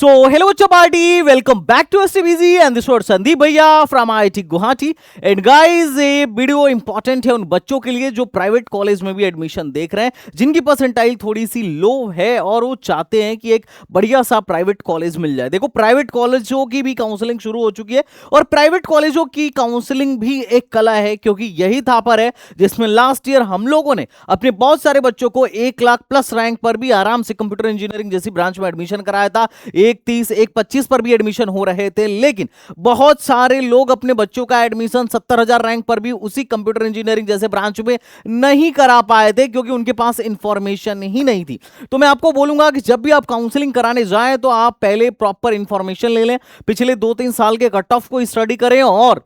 So, hello बच्चों party, welcome back to STBZ and this word Sandeep भैया from IIT Guwahati. And guys, ये video important है उन बच्चों के लिए जो प्राइवेट कॉलेज में भी एडमिशन देख रहे हैं, जिनकी परसेंटाइल थोड़ी सी लो है और वो चाहते हैं कि एक बढ़िया सा प्राइवेट कॉलेज मिल जाए। देखो, प्राइवेट कॉलेजों की भी काउंसलिंग शुरू हो चुकी है और प्राइवेट कॉलेजों की काउंसलिंग भी एक कला है, क्योंकि यही थापर है जिसमें लास्ट ईयर हम लोगों ने अपने बहुत सारे बच्चों को 1 लाख प्लस रैंक पर भी आराम से कंप्यूटर इंजीनियरिंग जैसी ब्रांच में एडमिशन कराया था। 1.30 1.25 पर भी एडमिशन हो रहे थे, लेकिन बहुत सारे लोग अपने बच्चों का एडमिशन 70,000 रैंक पर भी उसी कंप्यूटर इंजीनियरिंग जैसे ब्रांच में नहीं करा पाए थे, क्योंकि उनके पास इंफॉर्मेशन ही नहीं थी। तो मैं आपको बोलूंगा कि जब भी आप काउंसलिंग कराने जाएं तो आप पहले प्रॉपर इंफॉर्मेशन ले लें, पिछले 2-3 साल के कट ऑफ को स्टडी करें और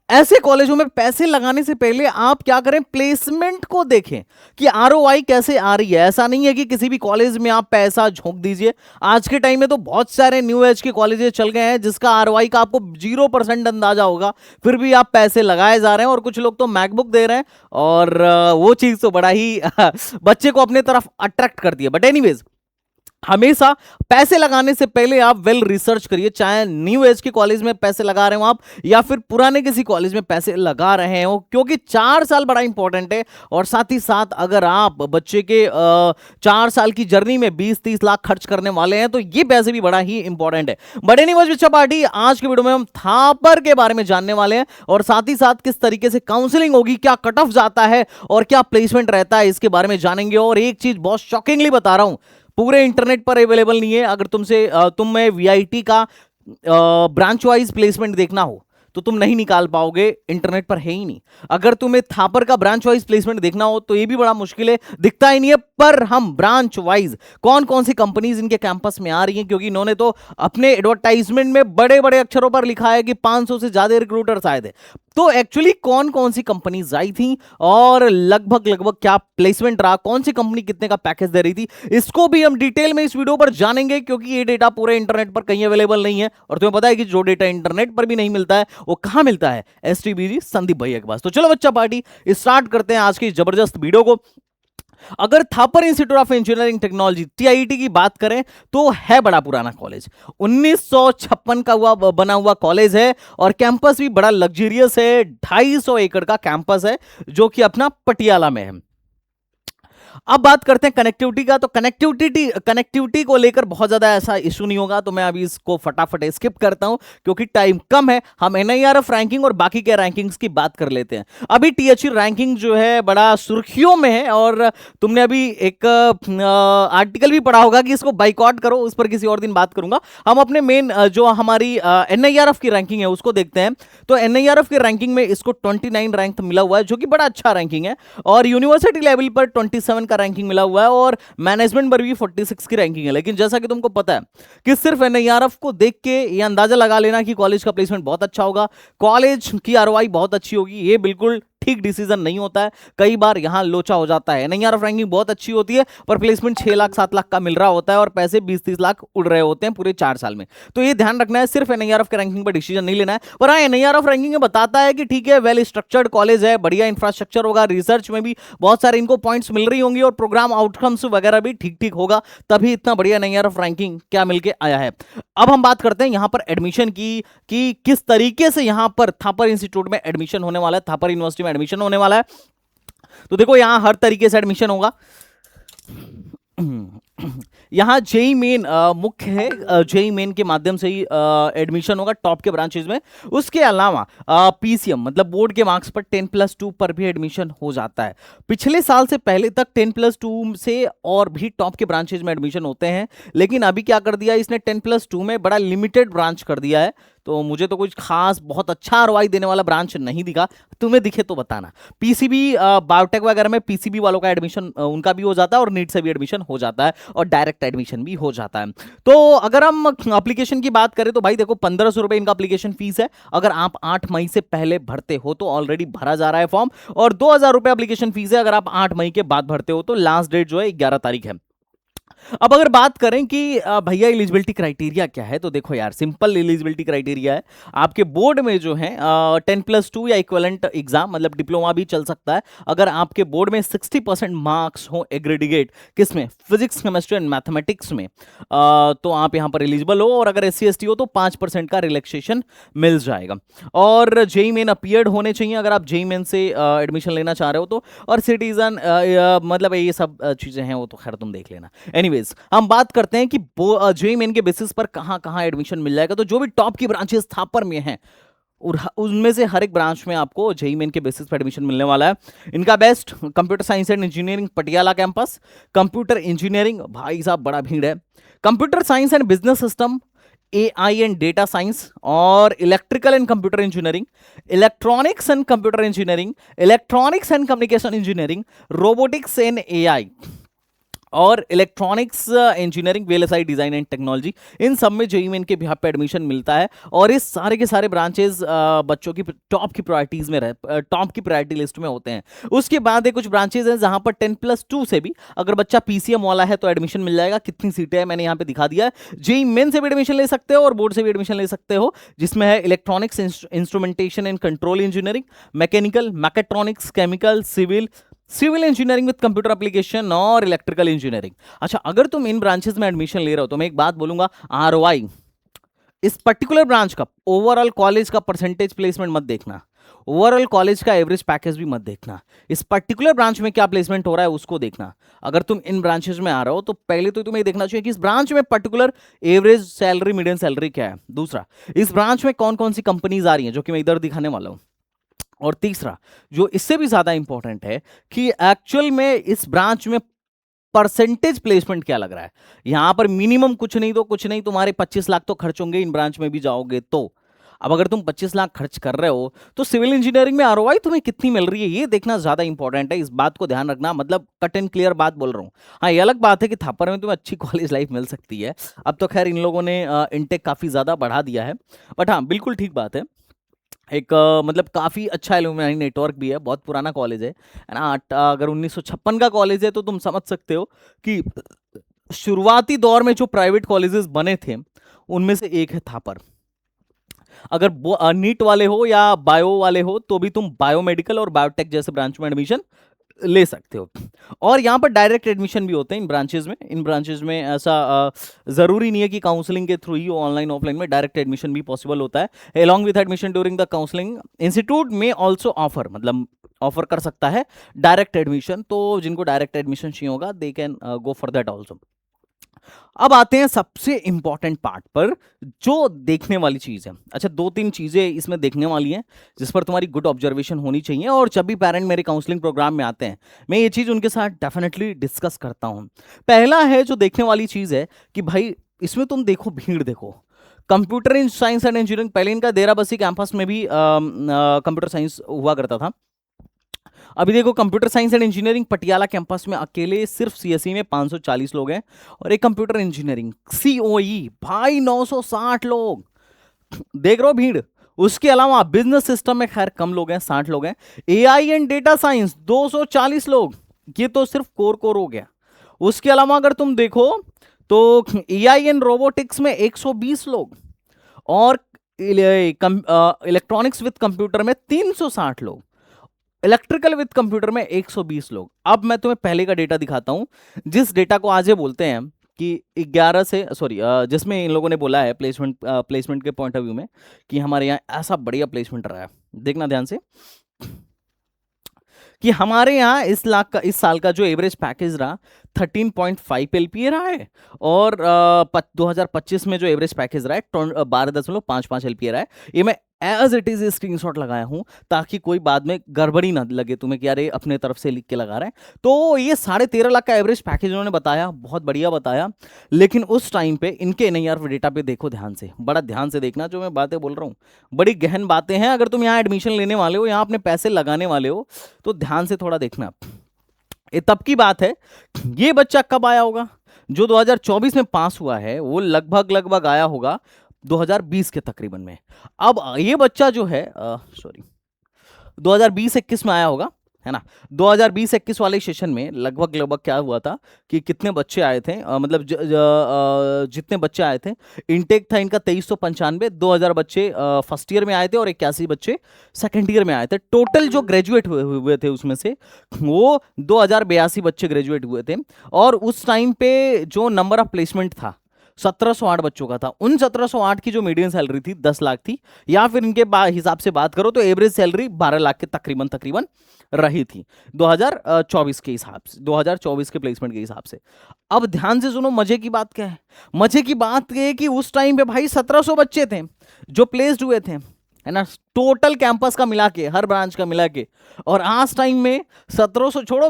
ऐसे कॉलेजों में पैसे लगाने से पहले आप क्या करें, प्लेसमेंट को देखें कि ROI कैसे आ रही है। ऐसा नहीं है कि किसी भी कॉलेज में आप पैसा झोंक दीजिए। आज के टाइम में तो बहुत सारे न्यू एज के कॉलेजेस चल गए हैं जिसका ROI का आपको 0% अंदाजा होगा, फिर भी आप पैसे लगाए जा रहे हैं। और कुछ लोग तो मैकबुक दे रहे हैं और वो चीज तो बड़ा ही बच्चे को अपने तरफ अट्रैक्ट करती है। बट एनीवेज, हमेशा पैसे लगाने से पहले आप वेल रिसर्च करिए, चाहे न्यू एज के कॉलेज में पैसे लगा रहे हो आप या फिर पुराने किसी कॉलेज में पैसे लगा रहे हो, क्योंकि 4 साल बड़ा इंपॉर्टेंट है। और साथ ही साथ अगर आप बच्चे के 4 साल की जर्नी में 20-30 लाख खर्च करने वाले हैं तो ये पैसे भी बड़ा ही इंपॉर्टेंट है। बट एनीवेज बच्चा पार्टी, आज के वीडियो में हम थापर के बारे में जानने वाले हैं और साथ ही साथ किस तरीके से काउंसलिंग होगी, क्या कट ऑफ जाता है और क्या प्लेसमेंट रहता है, इसके बारे में जानेंगे। और एक चीज बहुत शॉकिंगली बता रहा हूं, पूरे इंटरनेट पर अवेलेबल नहीं है। अगर तुम्हें VIT का ब्रांच वाइज प्लेसमेंट देखना हो तो तुम नहीं निकाल पाओगे, इंटरनेट पर है ही नहीं। अगर तुम्हें थापर का ब्रांच वाइज प्लेसमेंट देखना हो तो ये भी बड़ा मुश्किल है, दिखता ही नहीं है। पर हम ब्रांच वाइज कौन कौन सी कंपनीज इनके कैंपस में आ रही हैं, क्योंकि इन्होंने तो अपने एडवर्टाइजमेंट में बड़े बड़े अक्षरों पर लिखा है कि 500 से ज्यादा रिक्रूटर्स आए थे, तो एक्चुअली कौन कौन सी कंपनीज आई थी और लगभग क्या प्लेसमेंट रहा, कौन सी कंपनी कितने का पैकेज दे रही थी, इसको भी हम डिटेल में इस वीडियो पर जानेंगे, क्योंकि ये डेटा पूरे इंटरनेट पर कहीं अवेलेबल नहीं है। और तुम्हें पता है कि जो डेटा इंटरनेट पर भी नहीं मिलता है वो कहां मिलता है, STBZ संदीप भैया के पास। तो चलो बच्चा पार्टी, स्टार्ट करते हैं आज की जबरदस्त वीडियो को। अगर Thapar institute of engineering technology TIT की बात करें तो है बड़ा पुराना कॉलेज, 1956 का बना हुआ कॉलेज है और कैंपस भी बड़ा लग्जरियस है। 250 एकड़ का कैंपस है जो कि अपना पटियाला में है। अब बात करते हैं कनेक्टिविटी का, तो कनेक्टिविटी को लेकर बहुत ज्यादा ऐसा इशू नहीं होगा, तो मैं अभी इसको फटाफट स्किप करता हूं क्योंकि टाइम कम है। हम NIRF रैंकिंग और बाकी के रैंकिंग्स की बात कर लेते हैं। अभी THE रैंकिंग जो है बड़ा सुर्खियों में है और तुमने अभी एक आर्टिकल भी पढ़ा होगा कि इसको बाइकआउट करो, उस पर किसी और दिन बात करूंगा। हम अपने मेन जो हमारी NIRF की रैंकिंग है उसको देखते हैं। तो NIRF की रैंकिंग में इसको 29 रैंक मिला हुआ है, जो कि बड़ा अच्छा रैंकिंग है। और यूनिवर्सिटी लेवल पर 27 का रैंकिंग मिला हुआ है और मैनेजमेंट पर भी 46 की रैंकिंग है। लेकिन जैसा कि तुमको पता है कि सिर्फ NIRF को देख के ये अंदाजा लगा लेना कि कॉलेज का प्लेसमेंट बहुत अच्छा होगा, कॉलेज की ROI बहुत अच्छी होगी, ये बिल्कुल ठीक डिसीजन नहीं होता है। कई बार यहां लोचा हो जाता है। NIRF रैंकिंग बहुत अच्छी होती है पर प्लेसमेंट 6 लाख 7 लाख का मिल रहा होता है और पैसे 20-30 लाख उड़ रहे होते हैं पूरे 4 साल में। तो ये ध्यान रखना है, सिर्फ NIRF के रैंकिंग पर डिसीजन नहीं लेना है। पर हाँ, NIRF रैंकिंग में बताता है कि ठीक है, वेल स्ट्रक्चर्ड कॉलेज है, बढ़िया इंफ्रास्ट्रक्चर होगा, रिसर्च में भी बहुत सारे इनको पॉइंट्स मिल रही होंगी और प्रोग्राम आउटकम्स वगैरह भी ठीक ठीक होगा, तभी इतना बढ़िया NIRF रैंकिंग क्या मिलके आया है। अब हम बात करते हैं यहां पर एडमिशन की कि किस तरीके से यहां पर थापर इंस्टीट्यूट में एडमिशन होने वाला है, थापर यूनिवर्सिटी में एडमिशन होने वाला है। तो देखो, यहां हर तरीके से एडमिशन होगा। यहां JEE मेन मुख्य है, JEE मेन के माध्यम से ही एडमिशन होगा टॉप के ब्रांचेज में। उसके अलावा PCM मतलब बोर्ड के मार्क्स पर 10+2 पर भी एडमिशन हो जाता है। पिछले साल से पहले तक 10+2 से और भी टॉप के ब्रांचेज में एडमिशन होते हैं, लेकिन अभी क्या कर दिया इसने, 10+2 में बड़ा लिमिटेड ब्रांच कर दिया है। तो मुझे तो कुछ खास बहुत अच्छा ROI देने वाला ब्रांच नहीं दिखा, तुम्हें दिखे तो बताना। PCB बायोटेक वगैरह में PCB वालों का एडमिशन उनका भी हो जाता है और नीट से भी एडमिशन हो जाता है और डायरेक्ट एडमिशन भी हो जाता है। तो अगर हम एप्लीकेशन की बात करें तो भाई देखो, 1500 रुपए इनका एप्लीकेशन फीस है। अगर आप 8 मई से पहले भरते हो तो ऑलरेडी भरा जा रहा है फॉर्म, और 2000 रुपए एप्लीकेशन फीस है अगर आप 8 मई के बाद भरते हो तो लास्ट डेट जो है 11 तारीख है। अब अगर बात करें कि भैया एलिजिबिलिटी क्राइटेरिया क्या है, तो देखो यार सिंपल एलिजिबिलिटी क्राइटेरिया है। आपके बोर्ड में जो है 10+2 या इक्विवेलेंट एग्जाम, मतलब डिप्लोमा भी चल सकता है, अगर आपके बोर्ड में 60% मार्क्स हो एग्रीडिएट किसमें, फिजिक्स केमिस्ट्री एंड मैथमेटिक्स में, तो आप यहां पर एलिजिबल हो। और अगर SC/ST हो तो 5% का रिलैक्सेशन मिल जाएगा। और जेई मेन अपीयर्ड होने चाहिए अगर आप जेई मेन से एडमिशन लेना चाह रहे हो तो। और सिटीजन मतलब ये सब चीजें हैं, वो तो खैर तुम देख लेना। एनीवेज, हम बात करते हैं कि जेई मेन के बेसिस पर कहां कहां एडमिशन मिल जाएगा। तो जो भी टॉप की ब्रांचेस थापर में हैं, और उनमें से हर एक ब्रांच में आपको जेई मेन के बेसिस पर एडमिशन मिलने वाला है। इनका best computer science and engineering Patiala campus, computer engineering भाई साहब बड़ा भीड़ है, computer science and business system, AI and data science, और electrical and computer engineering, electronics and computer engineering, electronics and communication engineering, robotics and AI, और electronics engineering, VLSI design and technology. इन सब में जेईई मेन के behalf पे admission मिलता है। और इस सारे के सारे ब्रांचेस बच्चों की टॉप की प्रायोरिटीज में टॉप की प्रायोरिटी लिस्ट में होते हैं। उसके बाद कुछ ब्रांचेस हैं जहां पर 10+2 से भी अगर बच्चा PCM वाला है तो एडमिशन मिल जाएगा। कितनी सीटें हैं मैंने यहाँ पे दिखा दिया है। जेईई मेन से भी एडमिशन ले सकते हो और बोर्ड से भी एडमिशन ले सकते हो, जिसमें है electronics instrumentation and control engineering, mechanical, mechatronics, chemical, civil engineering with computer application, और इलेक्ट्रिकल इंजीनियरिंग। अच्छा, अगर तुम इन ब्रांचेस में एडमिशन ले रहे हो तो मैं एक बात बोलूंगा, ROI इस पर्टिकुलर ब्रांच का, ओवरऑल कॉलेज का परसेंटेज प्लेसमेंट मत देखना, ओवरऑल कॉलेज का एवरेज पैकेज भी मत देखना, इस पर्टिकुलर ब्रांच में क्या प्लेसमेंट हो रहा है उसको देखना। अगर तुम इन ब्रांचेस में आ रहे हो तो पहले तो तुम्हें देखना चाहिए कि इस ब्रांच में particular average salary, medium salary क्या है। दूसरा, इस ब्रांच में कौन कौन सी कंपनीज आ रही हैं, जो कि मैं इधर दिखाने वाला हूं। और तीसरा, जो इससे भी ज्यादा इंपॉर्टेंट है, कि एक्चुअल में इस ब्रांच में परसेंटेज प्लेसमेंट क्या लग रहा है। यहां पर मिनिमम कुछ नहीं तो कुछ नहीं, तुम्हारे 25 लाख तो खर्च होंगे इन ब्रांच में भी जाओगे तो। अब अगर तुम 25 लाख खर्च कर रहे हो तो सिविल इंजीनियरिंग में ROI तुम्हें कितनी मिल रही है, ये देखना ज्यादा इंपॉर्टेंट है। इस बात को ध्यान रखना, मतलब कट एंड क्लियर बात बोल रहा हूं। हाँ, ये अलग बात है कि थापर में तुम्हें अच्छी कॉलेज लाइफ मिल सकती है। अब तो खैर इन लोगों ने इनटेक काफी ज्यादा बढ़ा दिया है, बट हाँ बिल्कुल ठीक बात है। एक मतलब काफ़ी अच्छा एलुमनाई नेटवर्क भी है, बहुत पुराना कॉलेज है ना। अगर 1956 का कॉलेज है तो तुम समझ सकते हो कि शुरुआती दौर में जो प्राइवेट कॉलेजेस बने थे उनमें से एक है थापर। अगर नीट वाले हो या बायो वाले हो तो भी तुम बायोमेडिकल और बायोटेक जैसे ब्रांच में एडमिशन ले सकते हो। और यहाँ पर डायरेक्ट एडमिशन भी होते हैं इन ब्रांचेज में। इन ब्रांचेज में ऐसा जरूरी नहीं है कि काउंसलिंग के थ्रू ही हो, ऑनलाइन ऑफलाइन में डायरेक्ट एडमिशन भी पॉसिबल होता है। Along with admission during the counselling, institute में ऑल्सो ऑफर, मतलब ऑफर कर सकता है डायरेक्ट एडमिशन। तो जिनको डायरेक्ट एडमिशन चाहिए होगा they can go for that also. अब आते हैं सबसे इंपॉर्टेंट पार्ट पर, जो देखने वाली चीज है। अच्छा, 2-3 चीजें इसमें देखने वाली हैं जिस पर तुम्हारी गुड ऑब्जर्वेशन होनी चाहिए। और जब भी पेरेंट मेरे काउंसलिंग प्रोग्राम में आते हैं मैं ये चीज उनके साथ डेफिनेटली डिस्कस करता हूं। पहला है जो देखने वाली चीज है कि भाई इसमें तुम देखो, भीड़ देखो। कंप्यूटर साइंस एंड इंजीनियरिंग, पहले इनका देराबस्सी कैंपस में भी कंप्यूटर साइंस हुआ करता था। अभी देखो, computer science and engineering Patiala campus में अकेले सिर्फ CSE में 540 लोग हैं। और एक कंप्यूटर इंजीनियरिंग COE भाई 960 लोग, देख रहे हो भीड़। उसके अलावा बिजनेस सिस्टम में खैर कम लोग हैं, 60 लोग हैं। AI एंड डेटा साइंस 240 लोग, ये तो सिर्फ कोर हो गया। उसके अलावा अगर तुम देखो तो AI एंड रोबोटिक्स में 120 लोग, और इलेक्ट्रॉनिक्स विद कंप्यूटर में 360 लोग, इलेक्ट्रिकल विद कंप्यूटर में 120 लोग। अब मैं तुम्हें पहले का डेटा दिखाता हूं, जिस डेटा को आज ये बोलते हैं कि 11 से सॉरी जिसमें इन लोगों ने बोला है प्लेसमेंट के पॉइंट ऑफ व्यू में कि हमारे यहाँ ऐसा बढ़िया प्लेसमेंट रहा है। देखना ध्यान से कि हमारे यहाँ इस साल का जो एवरेज पैकेज रहा 13.5 LPA रहा है। और 2025 में जो एवरेज पैकेज रहा है 12.55 LPA रहा है। ये मैं एज इट इज स्क्रीनशॉट लगाया हूं ताकि कोई बाद में गड़बड़ी ना लगे तुम्हें कि यार अपने तरफ से लिख के लगा रहे हैं। तो ये 13.5 लाख का एवरेज पैकेज उन्होंने बताया, बहुत बढ़िया बताया। लेकिन उस टाइम पे इनके NIR डेटा पे देखो ध्यान से, बड़ा ध्यान से देखना जो मैं बातें बोल रहा हूँ, बड़ी गहन बातें हैं। अगर तुम यहाँ एडमिशन लेने वाले हो, यहाँ अपने पैसे लगाने वाले हो, तो ध्यान से थोड़ा देखना। ये तब की बात है, ये बच्चा कब आया होगा, जो 2024 में पास हुआ है वो लगभग आया होगा 2020 के तकरीबन में। अब ये बच्चा जो है 2020-21 में आया होगा, है ना। 2020-21 वाले सेशन में लगभग लगभग क्या हुआ था कि कितने बच्चे आए थे, मतलब जितने बच्चे आए थे, इनटेक था इनका 2395, 2000 बच्चे फर्स्ट ईयर में आए थे और 81 बच्चे सेकंड ईयर में आए थे। टोटल जो ग्रेजुएट हुए थे उसमें से वो 2082 बच्चे ग्रेजुएट हुए थे। और उस टाइम पे जो नंबर ऑफ प्लेसमेंट था 1708 बच्चों का था। उन 1708 की जो मीडियन सैलरी थी 10 लाख थी, या फिर इनके हिसाब से बात करो तो एवरेज सैलरी 12 लाख के तकरीबन तकरीबन रही थी 2024 के हिसाब से, 2024 के प्लेसमेंट के हिसाब से। अब ध्यान से सुनो, मजे की बात क्या है। मजे की बात ये है कि उस टाइम पे भाई 1700 बच्चे थे जो प्लेस्ड हुए थे, है ना, टोटल कैंपस का मिला के, हर ब्रांच का मिला के। और आज टाइम में 1700 छोड़ो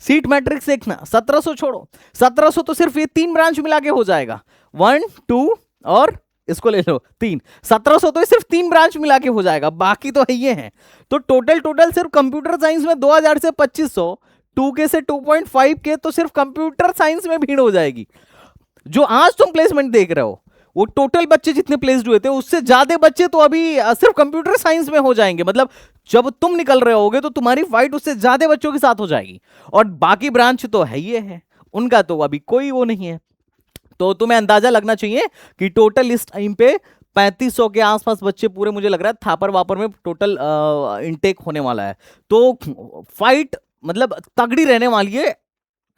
सीट मैट्रिक्स देखना, 1700 छोड़ो, 1700 तो सिर्फ ये 3 ब्रांच मिला के हो जाएगा, 1 2 और इसको ले लो 3, 1700 तो सिर्फ 3 ब्रांच मिला के हो जाएगा, बाकी तो ये हैं। तो टोटल सिर्फ कंप्यूटर साइंस में 2000 से 2500, 2K से 2.5K तो सिर्फ कंप्यूटर साइंस में भीड़ हो जाएगी। जो आज तुम प्लेसमेंट देख रहे हो वो टोटल बच्चे जितने प्लेस्ड हुए थे उससे ज्यादा बच्चे तो अभी सिर्फ कंप्यूटर साइंस में हो जाएंगे। मतलब जब तुम निकल रहे होगे तो तुम्हारी फाइट उससे ज्यादा बच्चों के साथ हो जाएगी। और बाकी ब्रांच तो है ये है, उनका तो अभी कोई वो नहीं है। तो तुम्हें अंदाजा लगना चाहिए कि टोटल इस टाइम पे 3500 के आसपास बच्चे पूरे, मुझे लग रहा है थापर वापर में टोटल इनटेक होने वाला है। तो फाइट मतलब तगड़ी रहने वाली है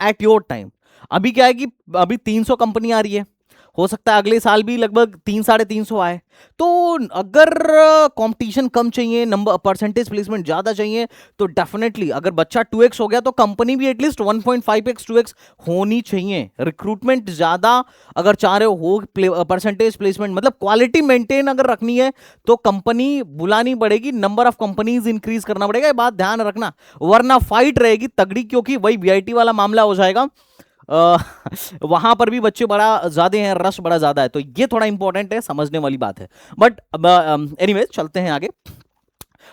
एट योर टाइम। अभी क्या है कि अभी 300 कंपनी आ रही है, हो सकता है अगले साल भी लगभग 300-350 आए। तो अगर कंपटीशन कम चाहिए, नंबर परसेंटेज प्लेसमेंट ज्यादा चाहिए, तो डेफिनेटली अगर बच्चा 2x हो गया तो कंपनी भी एटलीस्ट 1.5x 2x होनी चाहिए। रिक्रूटमेंट ज्यादा अगर चाह रहे हो परसेंटेज प्लेसमेंट मतलब क्वालिटी मेंटेन अगर रखनी है तो कंपनी बुलानी पड़ेगी, नंबर ऑफ कंपनीज इंक्रीज करना पड़ेगा, ये बात ध्यान रखना, वरना फाइट रहेगी तगड़ी। क्योंकि वही वीआईटी वाला मामला हो जाएगा, वहां पर भी बच्चे बड़ा ज्यादा हैं, रश बड़ा ज्यादा है। तो ये थोड़ा इंपॉर्टेंट है, समझने वाली बात है। बट एनीवेज चलते हैं आगे।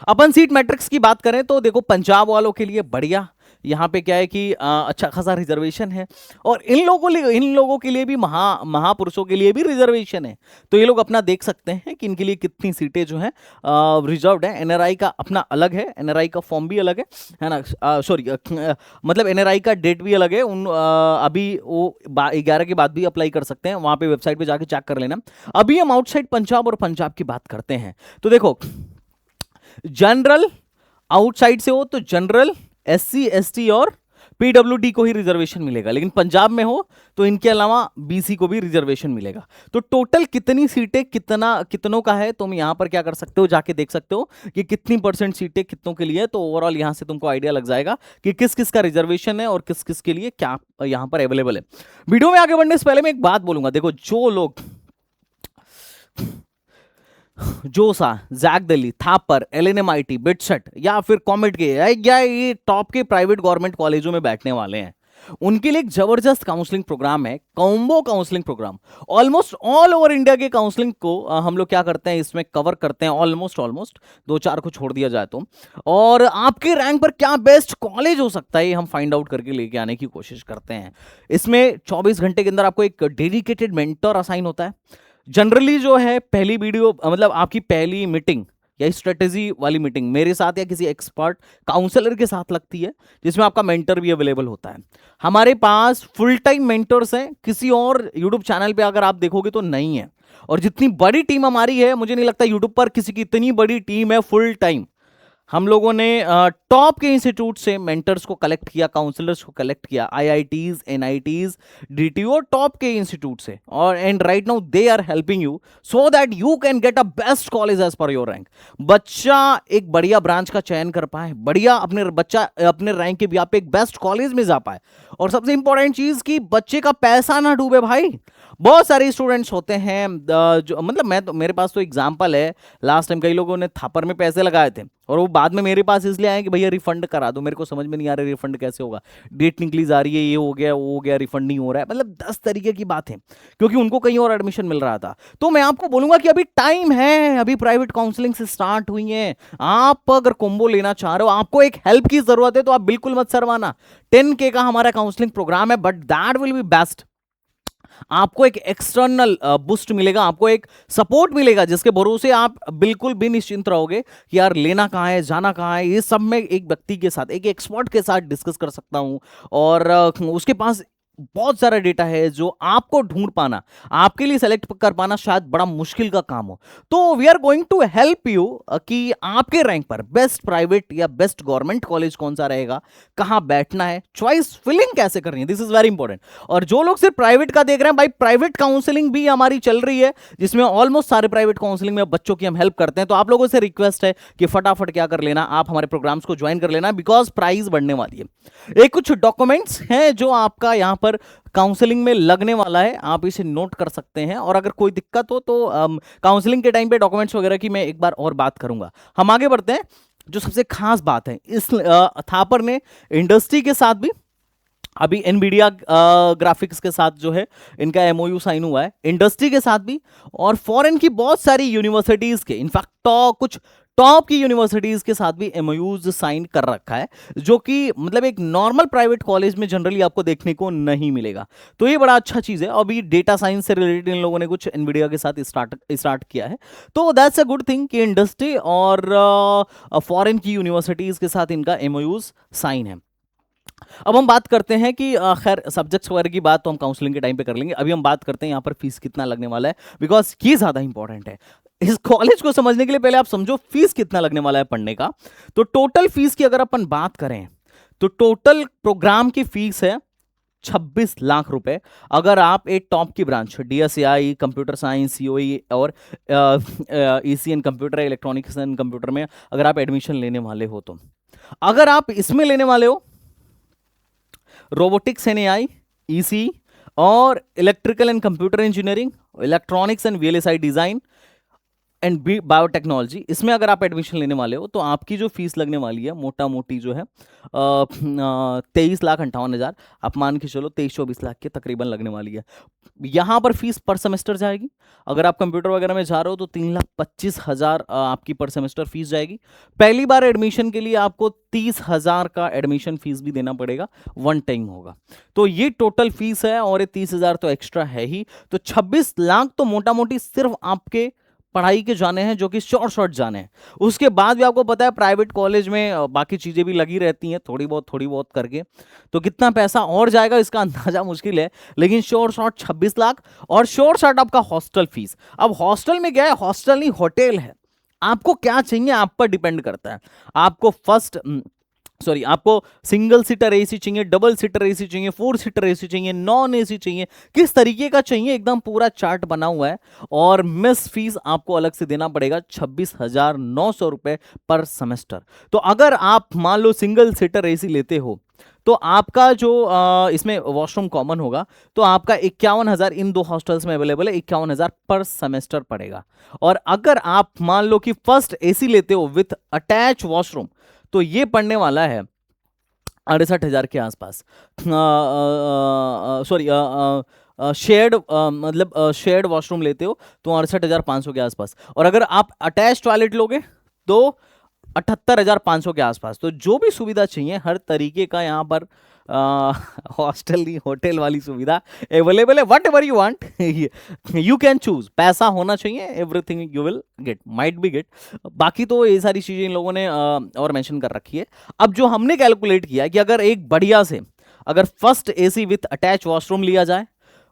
अपन सीट मैट्रिक्स की बात करें तो देखो पंजाब वालों के लिए बढ़िया, यहाँ पे क्या है कि अच्छा खासा रिजर्वेशन है। और इन लोगों के लिए भी महापुरुषों के लिए भी रिजर्वेशन है। तो ये लोग अपना देख सकते हैं कि इनके लिए कितनी सीटें जो हैं रिजर्व्ड है। एनआरआई का अपना अलग है, एनआरआई का फॉर्म भी अलग है ना, सॉरी मतलब एनआरआई का डेट भी अलग है। अभी वो 11 के बाद भी अप्लाई कर सकते हैं, वहां पे वेबसाइट पे जाके चेक कर लेना। अभी हम आउटसाइड पंजाब और पंजाब की बात करते हैं। तो देखो जनरल आउटसाइड से हो तो जनरल, SC ST और PWD को ही रिजर्वेशन मिलेगा, लेकिन पंजाब में हो तो इनके अलावा BC को भी रिजर्वेशन मिलेगा। तो टोटल कितनी सीटें कितनों का है, तुम यहां पर क्या कर सकते हो, जाके देख सकते हो कि कितनी % सीटें कितनों के लिए। तो ओवरऑल यहां से तुमको आइडिया लग जाएगा कि किस किस का रिजर्वेशन है और किस किस के लिए क्या यहां पर अवेलेबल है। वीडियो में आगे बढ़ने से पहले मैं एक बात बोलूंगा, देखो जो लोग JoSAA, JAC Delhi, Thapar, LNMIT, BITSAT या फिर कॉमेट के या ये टॉप के प्राइवेट गवर्नमेंट कॉलेजों में बैठने वाले हैं, उनके लिए एक जबरदस्त काउंसलिंग प्रोग्राम है, combo counselling programme. Almost all over India के काउंसलिंग को हम लोग क्या करते हैं, इसमें कवर करते हैं ऑलमोस्ट 2-4 को छोड़ दिया जाए तो। और आपके रैंक पर क्या बेस्ट कॉलेज हो सकता है, ये हम फाइंड आउट करके लेके आने की कोशिश करते हैं। इसमें 24 घंटे के अंदर आपको एक डेडिकेटेड मेंटर असाइन होता है। जनरली जो है पहली वीडियो मतलब आपकी पहली मीटिंग या स्ट्रेटेजी वाली मीटिंग मेरे साथ या किसी एक्सपर्ट काउंसलर के साथ लगती है, जिसमें आपका मेंटर भी अवेलेबल होता है। हमारे पास फुल टाइम मेंटर्स हैं, किसी और यूट्यूब चैनल पे अगर आप देखोगे तो नहीं है। और जितनी बड़ी टीम हमारी है, मुझे नहीं लगता यूट्यूब पर किसी की इतनी बड़ी टीम है फुल टाइम। हम लोगों ने टॉप के इंस्टीट्यूट से मेंटर्स को कलेक्ट किया, काउंसलर्स को कलेक्ट किया, IITs, NITs, DTO, टॉप के इंस्टीट्यूट से। और and right now they are helping you so that you can get a best college as per your rank. बच्चा एक बढ़िया ब्रांच का चयन कर पाए, बढ़िया बच्चा अपने रैंक के बिहाफ पे एक बेस्ट कॉलेज में जा पाए। और सबसे इंपॉर्टेंट चीज कि बच्चे का पैसा ना डूबे भाई। बहुत सारे स्टूडेंट्स होते हैं जो मतलब मेरे पास तो एग्जांपल है, लास्ट टाइम कई लोगों ने थापर में पैसे लगाए थे और वो बाद में मेरे पास इसलिए आए कि भैया रिफंड करा दो। मेरे को समझ में नहीं आ रहा रिफंड कैसे होगा, डेट निकली जा रही है, ये हो गया वो हो गया, रिफंड नहीं हो रहा है। मतलब 10 तरीके की बात है, क्योंकि उनको कहीं और एडमिशन मिल रहा था। तो मैं आपको बोलूंगा कि अभी टाइम है, अभी प्राइवेट काउंसलिंग से स्टार्ट हुई है। आप अगर कॉम्बो लेना चाह रहे हो, आपको एक हेल्प की जरूरत है, तो आप बिल्कुल मत शर्माना। 10K का हमारा काउंसलिंग प्रोग्राम है, but that will be best. आपको एक एक्सटर्नल बूस्ट मिलेगा, आपको एक सपोर्ट मिलेगा जिसके भरोसे आप बिल्कुल भी निश्चिंत रहोगे कि यार लेना कहाँ है, जाना कहाँ है, ये सब मैं एक व्यक्ति के साथ, एक एक्सपर्ट के साथ डिस्कस कर सकता हूं। और उसके पास बहुत सारा डेटा है जो आपको ढूंढ पाना, आपके लिए सेलेक्ट कर पाना शायद बड़ा मुश्किल का काम हो। तो we are going to help you कि आपके रैंक पर बेस्ट प्राइवेट या बेस्ट गवर्नमेंट कॉलेज कौन सा रहेगा, कहां बैठना है, चॉइस फिलिंग कैसे करनी है, दिस इज वेरी इंपॉर्टेंट। और जो लोग सिर्फ प्राइवेट का देख रहे हैं भाई, प्राइवेट काउंसलिंग भी हमारी चल रही है जिसमें ऑलमोस्ट सारे प्राइवेट काउंसलिंग में बच्चों की हम हेल्प करते हैं। तो आप लोगों से रिक्वेस्ट है कि फटाफट क्या कर लेना, आप हमारे प्रोग्राम्स को ज्वाइन कर लेना, बिकॉज प्राइस बढ़ने वाली है। एक कुछ डॉक्यूमेंट्स हैं जो आपका यहां पर काउंसलिंग में लगने वाला है, आप इसे नोट कर सकते हैं। और अगर कोई दिक्कत हो तो काउंसलिंग के टाइम पे डॉक्यूमेंट्स वगैरह की मैं एक बार और बात करूंगा। हम आगे बढ़ते हैं। जो सबसे खास बात है, इस थापर ने इंडस्ट्री के साथ भी अभी एनवीडिया ग्राफिक्स के साथ जो है इनका एमओयू साइन हुआ है, इंडस्ट्री के साथ भी और फॉरेन की बहुत सारी यूनिवर्सिटीज के, इनफैक्ट कुछ टॉप की यूनिवर्सिटीज के साथ भी एमओयूज साइन कर रखा है, जो कि मतलब एक नॉर्मल प्राइवेट कॉलेज में जनरली आपको देखने को नहीं मिलेगा। तो ये बड़ा अच्छा चीज है। अभी डेटा साइंस से रिलेटेड इन लोगों ने कुछ एनवीडिया के साथ स्टार्ट किया है, तो दैट्स अ गुड थिंग कि इंडस्ट्री और फॉरेन की यूनिवर्सिटीज के साथ इनका एमओयूज साइन है। अब हम बात करते हैं कि खैर सब्जेक्ट्स वगैरह की बात तो हम काउंसलिंग के टाइम पे कर लेंगे। अभी हम बात करते हैं यहाँ पर फीस कितना लगने वाला है, बिकॉज ये ज्यादा इंपॉर्टेंट है। इस कॉलेज को समझने के लिए पहले आप समझो फीस कितना लगने वाला है पढ़ने का। तो टोटल फीस की अगर अपन बात करें तो टोटल प्रोग्राम की फीस है 26 लाख रुपए। अगर आप एक टॉप की ब्रांच डीएसएआई, कंप्यूटर साइंस, सीओई और ECN computer, electronics and computer में अगर आप एडमिशन लेने वाले हो, तो अगर आप इसमें लेने वाले हो रोबोटिक्स एंड एआई, ईसी और electrical and computer engineering, electronics and VLSI design and biotechnology, इसमें अगर आप एडमिशन लेने वाले हो तो आपकी जो फीस लगने वाली है मोटा मोटी जो है 23,58,000, आप मान के चलो 23-24 लाख के तकरीबन लगने वाली है। यहां पर फीस पर सेमेस्टर जाएगी। अगर आप कंप्यूटर वगैरह में जा रहे हो तो 3,25,000 आपकी पर सेमेस्टर फीस जाएगी। पहली बार एडमिशन के लिए आपको 30,000 का एडमिशन फीस भी देना पड़ेगा, वन टाइम होगा। तो ये टोटल फीस है और ये 30,000 तो एक्स्ट्रा है ही। तो 26 लाख तो मोटा मोटी सिर्फ आपके पढ़ाई के जाने हैं, जो कि शॉर्ट जाने हैं। उसके बाद भी आपको पता है प्राइवेट कॉलेज में बाकी चीजें भी लगी रहती हैं थोड़ी बहुत करके, तो कितना पैसा और जाएगा इसका अंदाजा मुश्किल है। लेकिन शॉर्ट 26 लाख और शॉर्ट आपका हॉस्टल फीस। अब हॉस्टल में क्या है, हॉस्टल नहीं होटल है। आपको क्या चाहिए आप पर डिपेंड करता है। आपको आपको सिंगल सीटर एसी चाहिए, डबल सीटर एसी चाहिए, 4 सीटर एसी चाहिए, नॉन एसी चाहिए, किस तरीके का चाहिए, एकदम पूरा चार्ट बना हुआ है। और मेस फीस आपको अलग से देना पड़ेगा 26,900 रुपए पर सेमेस्टर। तो अगर आप मान लो सिंगल सीटर एसी लेते हो तो आपका जो इसमें वॉशरूम कॉमन होगा, तो आपका 51,000 इन दो हॉस्टल्स में अवेलेबल है, 51,000 पर सेमेस्टर पड़ेगा। और अगर आप मान लो कि फर्स्ट एसी लेते हो विथ अटैच वॉशरूम, तो ये पड़ने वाला है 68,000 के आसपास। सॉरी, शेयर्ड मतलब शेयर्ड वॉशरूम लेते हो तो 68,500 के आसपास। और अगर आप अटैच टॉयलेट लोगे तो 78,500 के आसपास। तो जो भी सुविधा चाहिए हर तरीके का यहाँ पर हॉस्टल नहीं होटल वाली सुविधा अवेलेबल है। Whatever you want you can choose. पैसा होना चाहिए, everything you will get, might be get. बाकी तो ये सारी चीजें इन लोगों ने और मेंशन कर रखी है। अब जो हमने कैलकुलेट किया कि अगर एक बढ़िया से अगर first AC with attach washroom लिया जाए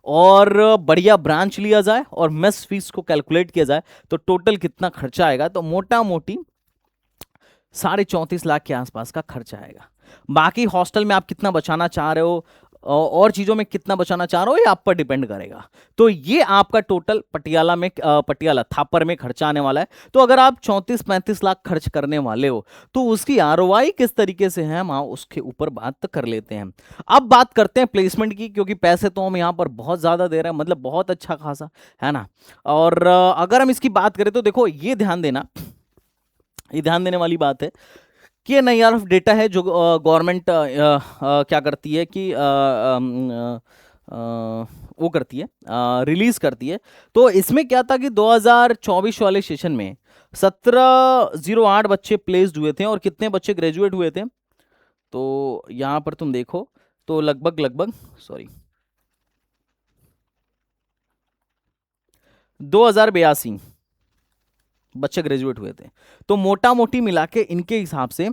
और बढ़िया ब्रांच लिया जाए और मेस फीस को कैलकुलेट किया जाए तो टोटल कितना खर्चा आएगा, तो मोटा मोटी 34.5 लाख के आसपास का खर्चा आएगा। बाकी हॉस्टल में आप कितना बचाना चाह रहे हो और चीजों में कितना बचाना चाह रहे हो, ये आप पर डिपेंड करेगा। तो ये आपका टोटल पटियाला थापर में खर्चा आने वाला है। तो अगर आप 34-35 लाख खर्च करने वाले हो तो उसकी आरओआई किस तरीके से है, हम उसके ऊपर बात कर लेते हैं। अब बात करते हैं प्लेसमेंट की, क्योंकि पैसे तो हम यहाँ पर बहुत ज्यादा दे रहे हैं, मतलब बहुत अच्छा खासा है ना। और अगर हम इसकी बात करें तो देखो ये ध्यान देना, ये ध्यान देने वाली बात है कि NIRF डेटा है जो गवर्नमेंट क्या करती है कि वो करती है, रिलीज करती है। तो इसमें क्या था कि 2024 वाले सेशन में 1708 बच्चे प्लेस्ड हुए थे और कितने बच्चे ग्रेजुएट हुए थे, तो यहाँ पर तुम देखो तो लगभग सॉरी 2082 बच्चे ग्रेजुएट हुए थे। तो मोटा मोटी मिला के इनके हिसाब से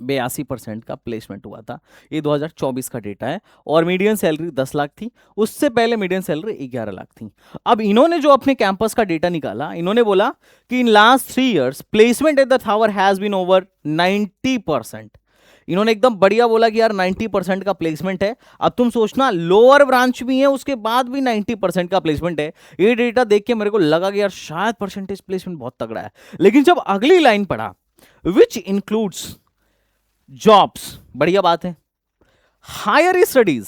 82% का प्लेसमेंट हुआ था। ये 2024 का डेटा है। और मीडियन सैलरी 10 लाख थी, उससे पहले मीडियन सैलरी 11 लाख थी। अब इन्होंने जो अपने कैंपस का डेटा निकाला, इन्होंने बोला कि in last 3 years placement at the Thapar has been over 90%। इन्होंने एकदम बढ़िया बोला कि यार 90% का प्लेसमेंट है। अब तुम सोचना, लोअर ब्रांच भी है उसके बाद भी 90% का प्लेसमेंट है। ये डेटा देख के मेरे को लगा कि यार शायद परसेंटेज प्लेसमेंट बहुत तगड़ा है। लेकिन जब अगली लाइन पढ़ा, विच इंक्लूड्स जॉब्स, बढ़िया बात है। हायर स्टडीज,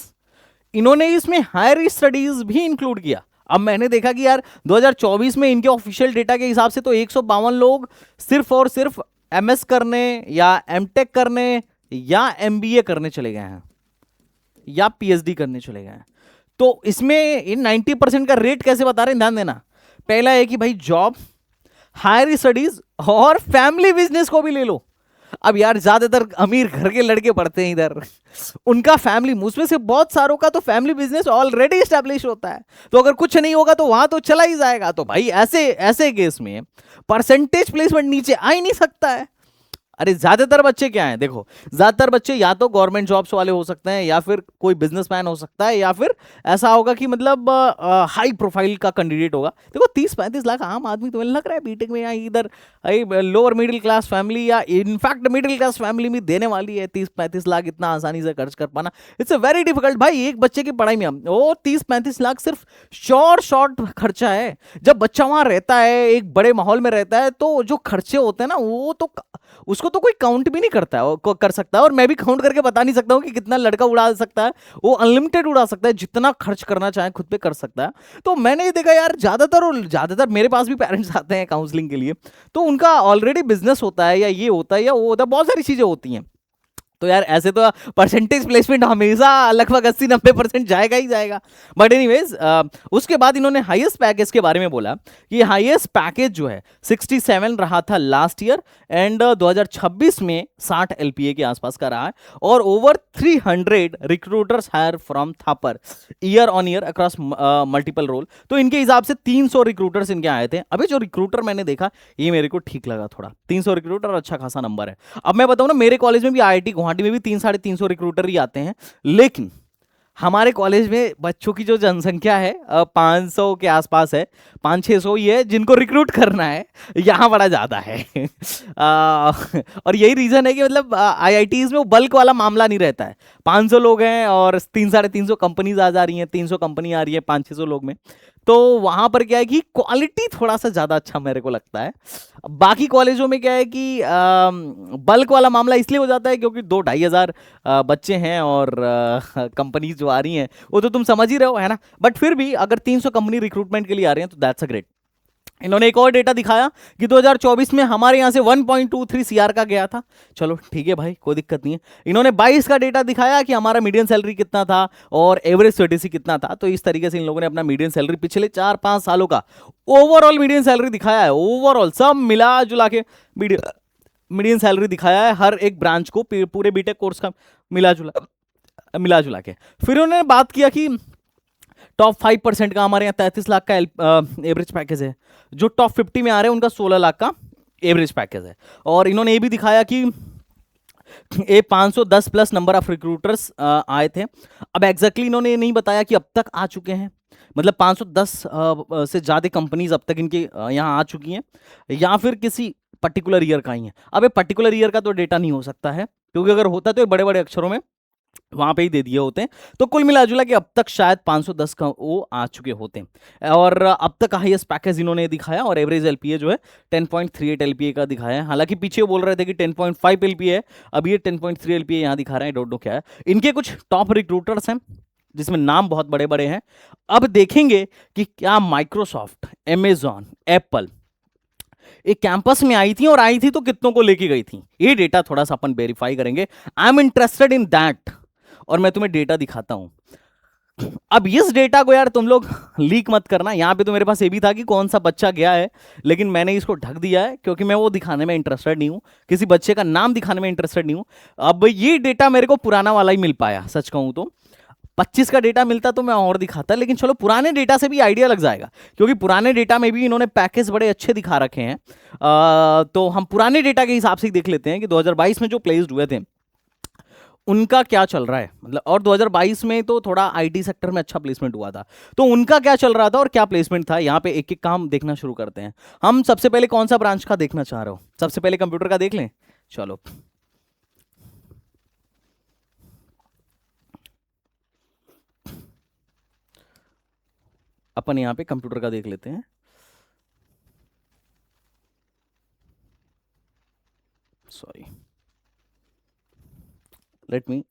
इन्होंने इसमें हायर स्टडीज भी इंक्लूड किया। अब मैंने देखा कि यार 2024 में इनके ऑफिशियल डेटा के हिसाब से तो 152 लोग सिर्फ और सिर्फ एमएस करने या एमटेक करने या एमबीए करने चले गए हैं या पीएचडी करने चले गए हैं। तो इसमें इन 90% का रेट कैसे बता रहे हैं, ध्यान देना। पहला है कि भाई जॉब, हायर स्टडीज और फैमिली बिजनेस को भी ले लो। अब यार ज्यादातर अमीर घर के लड़के पढ़ते हैं इधर, उनका फैमिली, उसमें से बहुत सारों का तो फैमिली बिजनेस ऑलरेडी एस्टैब्लिश होता है। तो अगर कुछ नहीं होगा तो वहां तो चला ही जाएगा। तो भाई ऐसे ऐसे केस में परसेंटेज प्लेसमेंट नीचे आ ही नहीं सकता है। अरे ज्यादातर बच्चे क्या हैं, देखो ज्यादातर बच्चे या तो गवर्नमेंट जॉब्स वाले हो सकते हैं, या फिर कोई बिजनेसमैन हो सकता है, या फिर ऐसा होगा कि मतलब हाई प्रोफाइल का कैंडिडेट होगा। देखो 30-35 लाख आम आदमी तो लग रहा है बीटेक में या इधर लोअर मिडिल क्लास फैमिली या इनफैक्ट मिडिल क्लास फैमिली में देने वाली है 30-35 लाख इतना आसानी से खर्च कर पाना। इट्स अ वेरी डिफिकल्ट भाई। एक बच्चे की पढ़ाई में वो 30-35 लाख सिर्फ शॉर्ट खर्चा है। जब बच्चा वहां रहता है, एक बड़े माहौल में रहता है, तो जो खर्चे होते हैं ना, वो तो उसको तो कोई काउंट भी नहीं करता है, वो कर सकता है। और मैं भी काउंट करके बता नहीं सकता हूं कि कितना लड़का उड़ा सकता है। वो अनलिमिटेड उड़ा सकता है, जितना खर्च करना चाहे खुद पे कर सकता है। तो मैंने ये देखा यार, ज्यादातर मेरे पास भी पेरेंट्स आते हैं काउंसलिंग के लिए, तो उनका ऑलरेडी बिजनेस होता है या ये होता है या वो होता है, बहुत सारी चीजें होती हैं। तो यार ऐसे तो परसेंटेज प्लेसमेंट हमेशा लगभग 80-90% जाएगा ही जाएगा। बट एनीवेज उसके बाद इन्होंने हाईएस्ट पैकेज के बारे में बोला कि हाईएस्ट पैकेज जो है 67 रहा था लास्ट ईयर, एंड 2026 में 60 एलपीए के आसपास का रहा है। और over 300 recruiters hire from Thapar year on year across multiple role. तो इनके हिसाब से 300 रिक्रूटर्स इनके आए थे। अभी जो रिक्रूटर मैंने देखा ये मेरे को ठीक लगा थोड़ा, 300 रिक्रूटर अच्छा खासा नंबर है। अब मैं बताऊं ना, मेरे कॉलेज में भी आईआईटी गुवाहाटी में भी 300-350 रिक्रूटर ही आते हैं, लेकिन हमारे कॉलेज में बच्चों की जो जनसंख्या है 500 के आसपास है, 500-600 ही है जिनको रिक्रूट करना है। यहाँ बड़ा ज़्यादा है। और यही रीज़न है कि मतलब आईआईटीज़ में वो बल्क वाला मामला नहीं रहता है। 500 लोग हैं और 300-350 कंपनीज आ जा रही हैं, 300 कंपनी आ रही है 500-600 लोग में। तो वहाँ पर क्या है कि क्वालिटी थोड़ा सा ज़्यादा अच्छा मेरे को लगता है। बाकी कॉलेजों में क्या है कि बल्क वाला मामला इसलिए हो जाता है क्योंकि 2-2.5 हज़ार बच्चे हैं और कंपनीज जो आ रही हैं वो तो तुम समझ ही रहे हो, है ना। बट फिर भी अगर 300 कंपनी रिक्रूटमेंट के लिए आ रहे हैं तो दैट्स अ ग्रेट। इन्होंने एक और डेटा दिखाया कि 2024 में हमारे यहां से 1.23 सीआर का गया था। चलो ठीक है भाई, कोई दिक्कत नहीं है। इन्होंने 22 का डेटा दिखाया कि हमारा मीडियन सैलरी कितना था और एवरेज सीटीसी कितना था। तो इस तरीके से इन लोगों ने अपना मीडियन सैलरी पिछले 4-5 सालों का ओवरऑल मीडियन सैलरी दिखाया है। ओवरऑल सब मिला जुला के मीडियन सैलरी दिखाया है हर एक ब्रांच को, पूरे बीटेक कोर्स का मिला जुला के। फिर उन्होंने बात किया कि टॉप 5% का हमारे यहाँ 33 लाख का एवरेज पैकेज है, जो टॉप 50 में आ रहे हैं उनका 16 लाख का एवरेज पैकेज है। और इन्होंने ये भी दिखाया कि ये 510 प्लस नंबर ऑफ रिक्रूटर्स आए थे। अब एग्जैक्टली इन्होंने ये नहीं बताया कि अब तक आ चुके हैं, मतलब 510 से ज़्यादा कंपनीज अब तक इनके यहाँ आ चुकी हैं या फिर किसी पर्टिकुलर ईयर का ही है। अब ये पर्टिकुलर ईयर का तो डेटा नहीं हो सकता है, क्योंकि अगर होता तो बड़े बड़े अक्षरों में वहां पे ही दे दिए होते हैं। तो कुल मिला जुला के अब तक शायद 510 का वो आ चुके होते हैं। और अब तक का हाईएस्ट पैकेज इन्होंने दिखाया और एवरेज एलपीए जो है 10.38 एलपीए का दिखाया है। हालांकि पीछे वो बोल रहे थे कि 10.5 एलपीए है, अब ये 10.3 एलपीए यहाँ दिखा रहे हैं। डोंट नो क्या है। इनके कुछ टॉप रिक्रूटर्स हैं जिसमें नाम बहुत बड़े बड़े हैं। अब देखेंगे कि क्या माइक्रोसॉफ्ट, अमेजॉन, एप्पल एक कैंपस में आई थी और आई थी तो कितनों को लेके गई थी। ये डेटा थोड़ा सा अपन वेरीफाई करेंगे। I am interested in that और मैं तुम्हें डेटा दिखाता हूं। अब इस डेटा को यार तुम लोग लीक मत करना। यहां पे तो मेरे पास ये भी था कि कौन सा बच्चा गया है, लेकिन मैंने इसको ढक दिया है क्योंकि मैं वो दिखाने में इंटरेस्टेड नहीं हूं, किसी बच्चे का नाम दिखाने में इंटरेस्टेड नहीं हूं। अब ये डेटा मेरे को पुराना वाला ही मिल पाया, सच कहूं तो 25 का डेटा मिलता तो मैं और दिखाता, लेकिन चलो पुराने डेटा से भी आइडिया लग जाएगा, क्योंकि पुराने डेटा में भी इन्होंने पैकेज बड़े अच्छे दिखा रखे हैं। तो हम पुराने डेटा के हिसाब से देख लेते हैं कि 2022 में जो प्लेस्ड हुए थे उनका क्या चल रहा है, मतलब, और 2022 में तो थोड़ा आईटी सेक्टर में अच्छा प्लेसमेंट हुआ था, तो उनका क्या चल रहा था और क्या प्लेसमेंट था, यहाँ पे एक एक काम देखना शुरू करते हैं। हम सबसे पहले कौन सा ब्रांच का देखना चाह रहे हो? सबसे पहले कंप्यूटर का देख लें, चलो। अपन यहाँ पे कंप्यूटर का देख लेते हैं। Sorry, let me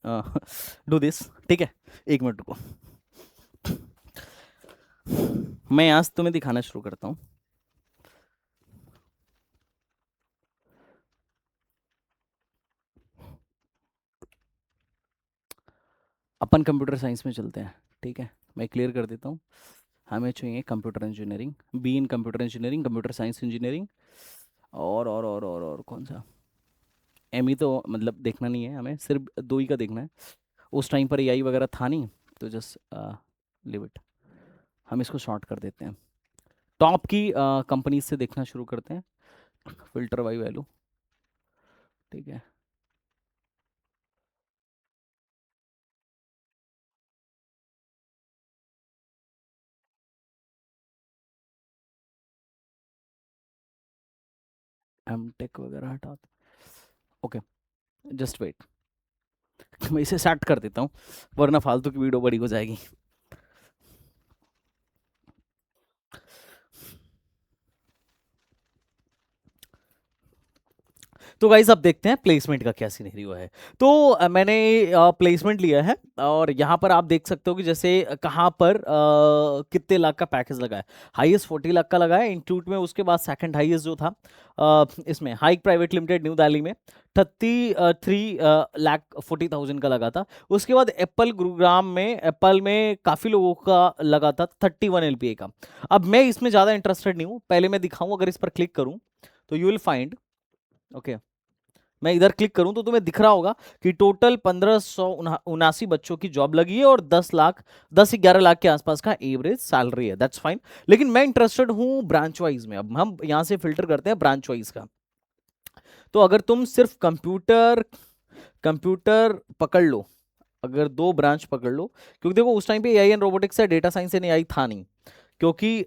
do this. ठीक है, एक मिनट रुको, मैं यहाँ से तुम्हें दिखाना शुरू करता हूँ। अपन कंप्यूटर साइंस में चलते हैं, ठीक है, मैं क्लियर कर देता हूँ। हमें चाहिए computer engineering, be in computer engineering, computer science engineering, और कौन सा? एम ई तो मतलब देखना नहीं है हमें, सिर्फ दो ही का देखना है। उस टाइम पर एआई वगैरह था नहीं, तो जस्ट लिव इट, हम इसको शॉर्ट कर देते हैं। टॉप की कंपनीज से देखना शुरू करते हैं, फिल्टर बाई वैल्यू, ठीक है। एम टेक वगैरह हटा दो, ओके, जस्ट वेट, मैं इसे सेट कर देता हूँ, वरना फालतू की वीडियो बड़ी हो जाएगी। तो गाइज अब देखते हैं प्लेसमेंट का क्या सिनेरियो है। तो मैंने प्लेसमेंट लिया है, और यहाँ पर आप देख सकते हो कि जैसे कहाँ पर कितने लाख का पैकेज लगा है। हाईएस्ट 40 लाख का लगा है इंस्टीट्यूट में, उसके बाद सेकंड हाईएस्ट जो था इसमें hike private limited new Delhi में 33 लाख 40,000 का लगा था। उसके बाद एप्पल गुरुग्राम में, एप्पल में काफ़ी लोगों का लगा था 31 LPA का। अब मैं इसमें ज़्यादा इंटरेस्टेड नहीं हूँ, पहले मैं दिखाऊँ, अगर इस पर क्लिक करूँ तो यू विल फाइंड, ओके, मैं इधर क्लिक करूं तो तुम्हें दिख रहा होगा कि टोटल 1579 बच्चों की जॉब लगी है, और 10-11 लाख के आसपास का एवरेज सैलरी है। दैट्स फाइन, लेकिन मैं इंटरेस्टेड हूं ब्रांच वाइज में। अब हम यहां से फिल्टर करते हैं ब्रांच वाइज का। तो अगर तुम सिर्फ कंप्यूटर कंप्यूटर पकड़ लो, अगर दो ब्रांच पकड़ लो, क्योंकि देखो उस टाइम पे एआई एंड रोबोटिक्स है, डेटा साइंस एंड एआई था नहीं, क्योंकि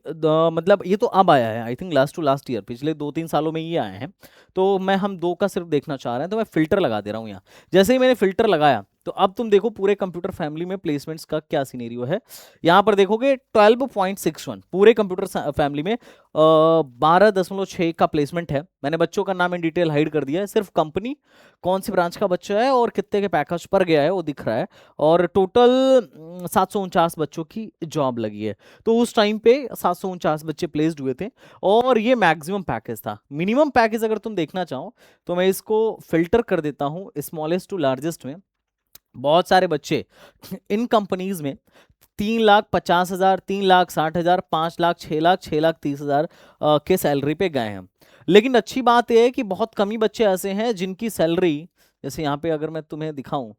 मतलब ये तो अब आया है, I think last to last year, पिछले 2-3 सालों में ये आए हैं। तो मैं हम दो का सिर्फ देखना चाह रहे हैं, तो मैं फिल्टर लगा दे रहा हूँ यहाँ। जैसे ही मैंने फिल्टर लगाया, तो अब तुम देखो पूरे कंप्यूटर फैमिली में प्लेसमेंट्स का क्या सीनेरियो है। यहाँ पर देखोगे 12.61 पूरे कंप्यूटर फैमिली में 12.6 का प्लेसमेंट है। मैंने बच्चों का नाम इन डिटेल हाइड कर दिया है, सिर्फ कंपनी, कौन सी ब्रांच का बच्चा है और कितने के पैकेज पर गया है वो दिख रहा है, और टोटल 749 बच्चों की जॉब लगी है। तो उस टाइम पे 749 बच्चे प्लेस्ड हुए थे, और ये मैक्सिमम पैकेज था। मिनिमम पैकेज अगर तुम देखना चाहो तो मैं इसको फिल्टर कर देता हूं स्मॉलेस्ट टू लार्जेस्ट में। बहुत सारे बच्चे इन कंपनीज में 3,50,000, 3,60,000, 5 लाख, 6 लाख, 6,30,000 के सैलरी पे गए हैं। लेकिन अच्छी बात यह है कि बहुत कम ही बच्चे ऐसे हैं जिनकी सैलरी, जैसे यहाँ पे अगर मैं तुम्हें दिखाऊं,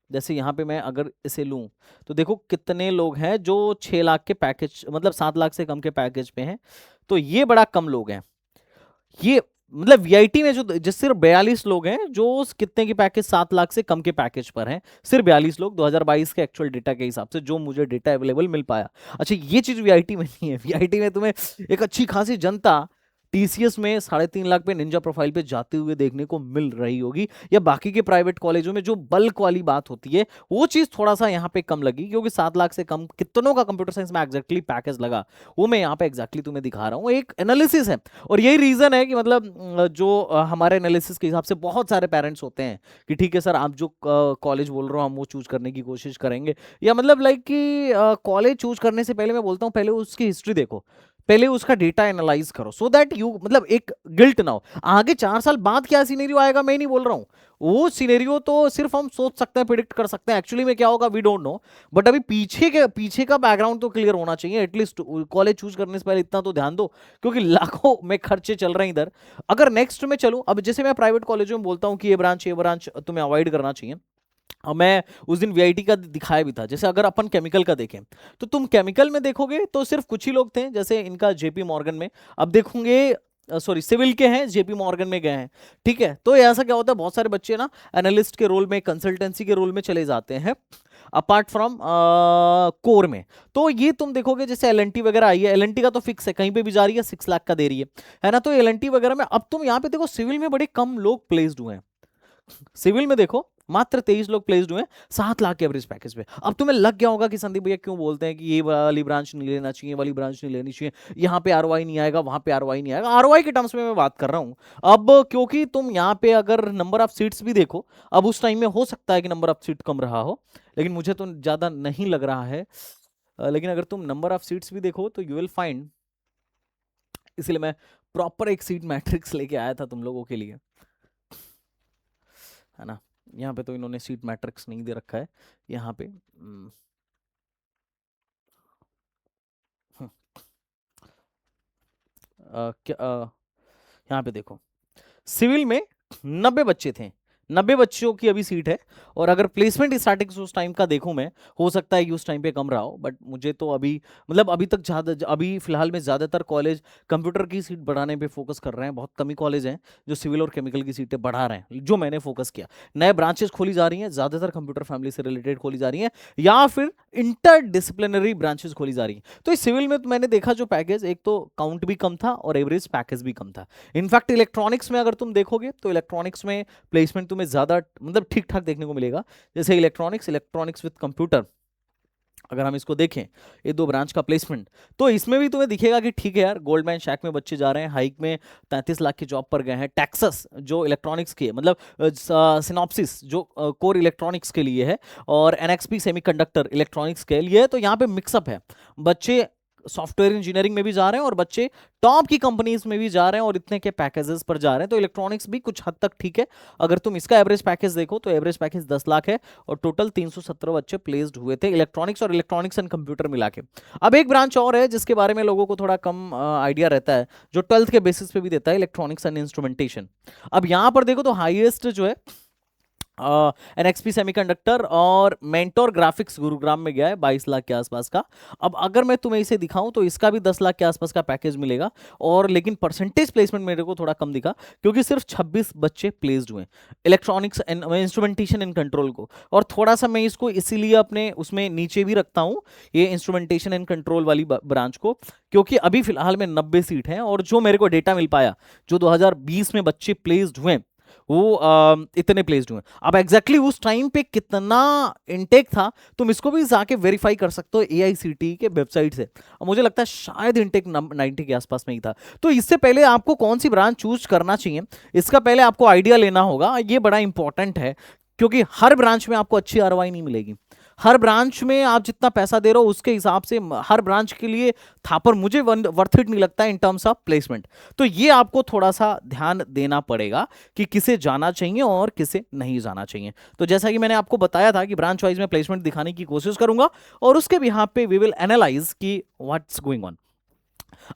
जैसे यहाँ पे मैं अगर इसे लूं, तो देखो कितने लोग हैं जो 6 लाख के पैकेज, मतलब 7 लाख से कम के पैकेज पे हैं। तो ये बड़ा कम लोग हैं। ये मतलब वीआईटी में जो सिर्फ 42 लोग हैं जो कितने के पैकेज, 7 लाख से कम के पैकेज पर हैं, सिर्फ 42 लोग 2022 के एक्चुअल डेटा के हिसाब से, जो मुझे डेटा अवेलेबल मिल पाया। अच्छा, ये चीज वीआईटी में नहीं है, वीआईटी में तुम्हें एक अच्छी खासी जनता टीसीएस में 3.5 लाख पे निंजा प्रोफाइल पे जाते हुए देखने को मिल रही होगी, या बाकी के प्राइवेट कॉलेजों में जो बल्क वाली बात होती है वो चीज थोड़ा सा यहाँ पे कम लगी, क्योंकि 7 लाख से कम कितनों का कंप्यूटर साइंस में एग्जैक्टली पैकेज लगा वो मैं यहाँ पे एग्जैक्टली तुम्हें दिखा रहा हूँ, एक एनालिसिस है। और यही रीजन है कि मतलब जो हमारे एनालिसिस के हिसाब से बहुत सारे पेरेंट्स होते हैं कि ठीक है सर, आप जो कॉलेज बोल रहे हो हम वो चूज करने की कोशिश करेंगे, या मतलब लाइक कि कॉलेज चूज करने से पहले मैं बोलता हूँ पहले उसकी हिस्ट्री देखो, पहले उसका डेटा एनालाइज करो, सो दैट यू मतलब एक गिल्ट ना हो। आगे 4 साल बाद क्या सिनेरियो आएगा मैं नहीं बोल रहा हूँ, वो सिनेरियो तो सिर्फ हम सोच सकते हैं, प्रिडिक्ट कर सकते हैं, एक्चुअली में क्या होगा वी डोंट नो। बट अभी पीछे का बैकग्राउंड तो क्लियर होना चाहिए एटलीस्ट, कॉलेज चूज करने से पहले इतना तो ध्यान दो, क्योंकि लाखों में खर्चे चल रहे हैं इधर। अगर नेक्स्ट में चलो, अब जैसे मैं प्राइवेट कॉलेजों में बोलता हूँ कि ये ब्रांच तुम्हें अवॉइड करना चाहिए, और मैं उस दिन वीआईटी का दिखाया भी था। जैसे अगर अपन केमिकल का देखें तो तुम केमिकल में देखोगे तो सिर्फ कुछ ही लोग थे, जैसे इनका जेपी मॉर्गन में। अब देखोगे सॉरी सिविल के हैं, जेपी मॉर्गन में गए हैं, ठीक है। तो ऐसा क्या होता है, बहुत सारे बच्चे ना एनालिस्ट के रोल में, कंसल्टेंसी के रोल में चले जाते हैं अपार्ट फ्रॉम कोर में। तो ये तुम देखोगे जैसे एलएनटी वगैरह आई है, एलएनटी का तो फिक्स है, कहीं पे भी जा रही है 6 लाख का दे रही है ना। तो एलएनटी वगैरह में अब तुम यहाँ पे देखो सिविल में बड़े कम लोग प्लेस्ड हुए हैं। सिविल में देखो मात्र 23 लोग प्लेस्ड हुए 7 लाख के एवरेज पैकेज पे। अब तुम्हें लग गया होगा कि संदीप भैया क्यों बोलते हैं कि ये वाली ब्रांच नहीं लेना चाहिए, वाली ब्रांच नहीं लेनी चाहिए, यहाँ पे आरओआई नहीं आएगा, वहां पे आरओआई नहीं आएगा। आरओआई के टर्म्स में मैं बात कर रहा हूँ। अब क्योंकि तुम यहाँ पे अगर नंबर ऑफ सीट्स भी देखो, अब उस टाइम में हो सकता है कि नंबर ऑफ सीट कम रहा हो, लेकिन मुझे तो ज्यादा नहीं लग रहा है। लेकिन अगर तुम नंबर ऑफ सीट्स भी देखो तो यू विल फाइंड, इसलिए मैं प्रॉपर एक सीट मैट्रिक्स लेके आया था तुम लोगों के लिए, है ना। यहाँ पे तो इन्होंने सीट मैट्रिक्स नहीं दे रखा है यहाँ पे। क्या यहाँ पे देखो सिविल में 90 बच्चे थे, 90 बच्चों की अभी सीट है। और अगर प्लेसमेंट स्टैटिक्स उस टाइम का देखूं मैं, हो सकता है कि उस टाइम पे कम रहा हो, बट मुझे तो अभी मतलब अभी तक ज़्यादा, अभी फिलहाल में ज़्यादातर कॉलेज कंप्यूटर की सीट बढ़ाने पे फोकस कर रहे हैं। बहुत कम ही कॉलेज हैं जो सिविल और केमिकल की सीटें बढ़ा रहे हैं, जो मैंने फोकस किया। नए ब्रांचेस खोली जा रही हैं, ज़्यादातर कंप्यूटर फैमिली से रिलेटेड खोली जा रही हैं, या फिर इंटर डिसिप्लिनरी ब्रांचेस खोली जा रही हैं। तो इस सिविल में तो मैंने देखा जो पैकेज, एक तो काउंट भी कम था और एवरेज पैकेज भी कम था। इनफैक्ट इलेक्ट्रॉनिक्स में अगर तुम देखोगे तो इलेक्ट्रॉनिक्स में प्लेसमेंट तुम्हें ज्यादा मतलब ठीक ठाक देखने को मिलेगा। जैसे इलेक्ट्रॉनिक्स, इलेक्ट्रॉनिक्स विद कंप्यूटर, अगर हम इसको देखें ये दो ब्रांच का प्लेसमेंट, तो इसमें भी तुम्हें दिखेगा कि ठीक है यार, गोल्डमैन शैक में बच्चे जा रहे हैं, हाइक में 33 लाख की जॉब पर गए हैं, टैक्सस जो इलेक्ट्रॉनिक्स की है, मतलब सिनॉप्सिस जो कोर इलेक्ट्रॉनिक्स के लिए है, और एनएक्सपी सेमीकंडक्टर इलेक्ट्रॉनिक्स के लिए है। तो यहाँ पे मिक्सअप है, बच्चे सॉफ्टवेयर इंजीनियरिंग में भी जा रहे हैं और बच्चे टॉप की कंपनीज में भी जा रहे हैं, और इतने के पैकेजेस पर जा रहे हैं। तो इलेक्ट्रॉनिक्स भी कुछ हद तक ठीक है। अगर तुम इसका एवरेज पैकेज देखो तो एवरेज पैकेज 10 लाख है, और टोटल 317 बच्चे प्लेस्ड हुए थे इलेक्ट्रॉनिक्स और इलेक्ट्रॉनिक्स एंड कंप्यूटर मिला के। अब एक ब्रांच और है जिसके बारे में लोगों को थोड़ा कम आइडिया रहता है, जो 12th के बेसिस पे भी देता है, इलेक्ट्रॉनिक्स एंड इंस्ट्रूमेंटेशन। अब यहां पर देखो तो हाईएस्ट जो है एनएक्सपी सेमीकंडक्टर और मेंटोर ग्राफिक्स गुरुग्राम में गया है 22 लाख के आसपास का। अब अगर मैं तुम्हें इसे दिखाऊं तो इसका भी 10 लाख के आसपास का पैकेज मिलेगा, और लेकिन परसेंटेज प्लेसमेंट मेरे को थोड़ा कम दिखा, क्योंकि सिर्फ 26 बच्चे प्लेस्ड हुए electronics and instrumentation and control को। और थोड़ा सा मैं इसको इसीलिए अपने उसमें नीचे भी रखता हूं, ये इंस्ट्रूमेंटेशन एंड कंट्रोल वाली ब्रांच को, क्योंकि अभी फिलहाल में 90 सीट हैं, और जो मेरे को डेटा मिल पाया, जो 2020 में बच्चे प्लेस्ड हुए वो इतने प्लेस्ड हुए। अब एग्जैक्टली उस टाइम पे कितना इनटेक था तुम इसको भी जाके वेरीफाई कर सकते हो एआईसीटी के वेबसाइट से। और मुझे लगता है शायद इनटेक 90 के आसपास में ही था। तो इससे पहले आपको कौन सी ब्रांच चूज करना चाहिए, इसका पहले आपको आइडिया लेना होगा, ये बड़ा इंपॉर्टेंट है, क्योंकि हर ब्रांच में आपको अच्छी आरओआई नहीं मिलेगी। हर ब्रांच में आप जितना पैसा दे रहे हो उसके हिसाब से हर ब्रांच के लिए थापर मुझे वर्थ इट नहीं लगता इन टर्म्स ऑफ प्लेसमेंट। तो ये आपको थोड़ा सा ध्यान देना पड़ेगा कि किसे जाना चाहिए और किसे नहीं जाना चाहिए। तो जैसा कि मैंने आपको बताया था कि ब्रांच वाइज में प्लेसमेंट दिखाने की कोशिश करूंगा, और उसके भी यहाँ पे वी विल एनालाइज कि व्हाट्स गोइंग ऑन।